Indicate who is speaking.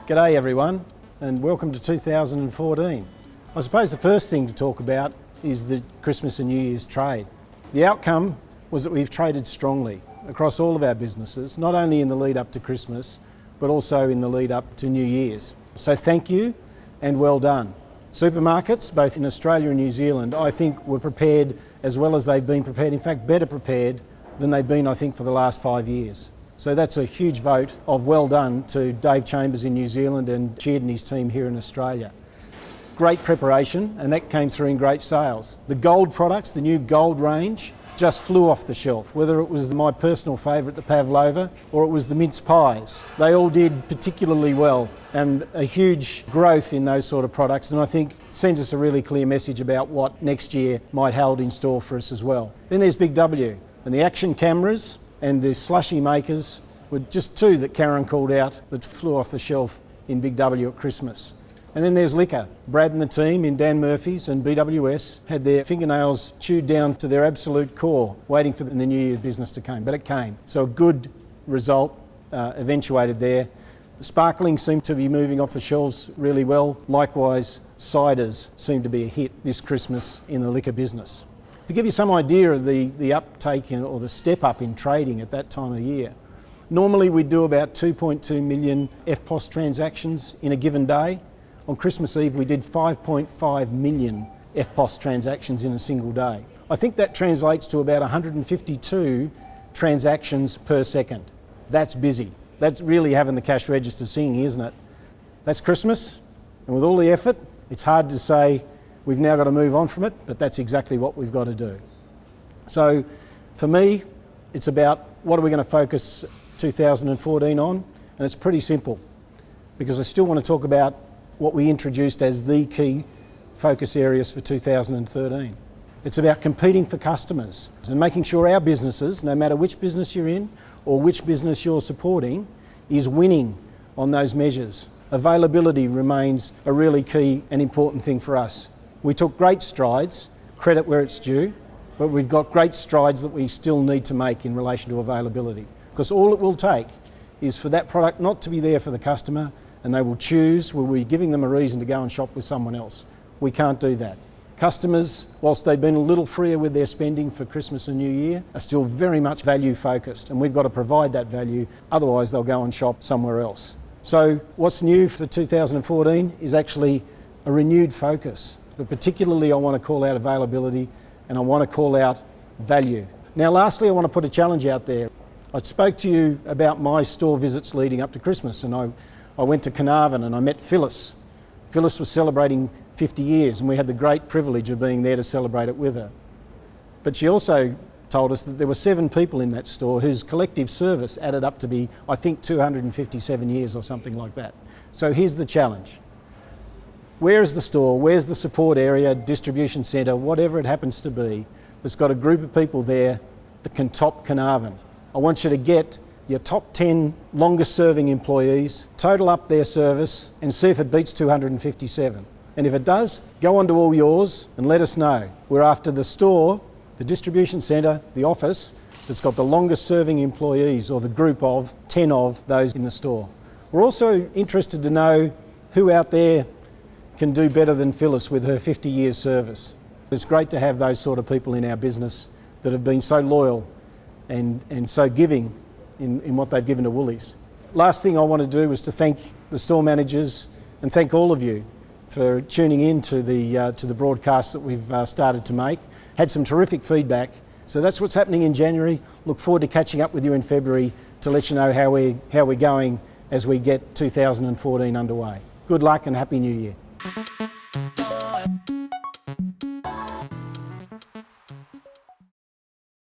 Speaker 1: G'day everyone, and welcome to 2014. I suppose the first thing to talk about is the Christmas and New Year's trade. The outcome was that we've traded strongly across all of our businesses, not only in the lead up to Christmas, but also in the lead up to New Year's. So thank you and well done. Supermarkets, both in Australia and New Zealand, I think were prepared as well as they've been prepared, in fact better prepared than they've been, I think, for the last 5 years. So that's a huge vote of well done to Dave Chambers in New Zealand and Sheard and his team here in Australia. Great preparation, and that came through in great sales. The gold products, the new gold range, just flew off the shelf, whether it was my personal favourite, the pavlova, or it was the mince pies. They all did particularly well, and a huge growth in those sort of products, and I think sends us a really clear message about what next year might hold in store for us as well. Then there's Big W, and the action cameras and the slushy makers were just two that Karen called out that flew off the shelf in Big W at Christmas. And then there's liquor. Brad and the team in Dan Murphy's and BWS had their fingernails chewed down to their absolute core, waiting for the New Year business to come, but it came. So a good result eventuated there. Sparkling seemed to be moving off the shelves really well. Likewise, ciders seemed to be a hit this Christmas in the liquor business. To give you some idea of the uptake or the step up in trading at that time of year, normally we do about 2.2 million EFTPOS transactions in a given day. On Christmas Eve we did 5.5 million EFTPOS transactions in a single day. I think that translates to about 152 transactions per second. That's busy. That's really having the cash register singing, isn't it? That's Christmas, and with all the effort, it's hard to say we've now got to move on from it, but that's exactly what we've got to do. So for me, it's about what are we going to focus 2014 on, and it's pretty simple, because I still want to talk about what we introduced as the key focus areas for 2013. It's about competing for customers and making sure our businesses, no matter which business you're in or which business you're supporting, is winning on those measures. Availability remains a really key and important thing for us. We took great strides, credit where it's due, but we've got great strides that we still need to make in relation to availability. Because all it will take is for that product not to be there for the customer, and they will choose, we'll be giving them a reason to go and shop with someone else. We can't do that. Customers, whilst they've been a little freer with their spending for Christmas and New Year, are still very much value focused, and we've got to provide that value, otherwise they'll go and shop somewhere else. So what's new for 2014 is actually a renewed focus. But particularly I want to call out availability and I want to call out value. Now lastly, I want to put a challenge out there. I spoke to you about my store visits leading up to Christmas, and I went to Carnarvon and I met Phyllis. Phyllis was celebrating 50 years and we had the great privilege of being there to celebrate it with her. But she also told us that there were 7 people in that store whose collective service added up to be, I think, 257 years or something like that. So here's the challenge. Where's the store, where's the support area, distribution centre, whatever it happens to be, that's got a group of people there that can top Carnarvon? I want you to get your top 10 longest serving employees, total up their service and see if it beats 257. And if it does, go on to all yours and let us know. We're after the store, the distribution centre, the office that's got the longest serving employees, or the group of 10 of those in the store. We're also interested to know who out there can do better than Phyllis with her 50 years service. It's great to have those sort of people in our business that have been so loyal and so giving in what they've given to Woolies. Last thing I want to do is to thank the store managers and thank all of you for tuning in to the broadcast that we've started to make. Had some terrific feedback. So that's what's happening in January. Look forward to catching up with you in February to let you know how we're going as we get 2014 underway. Good luck and Happy New Year.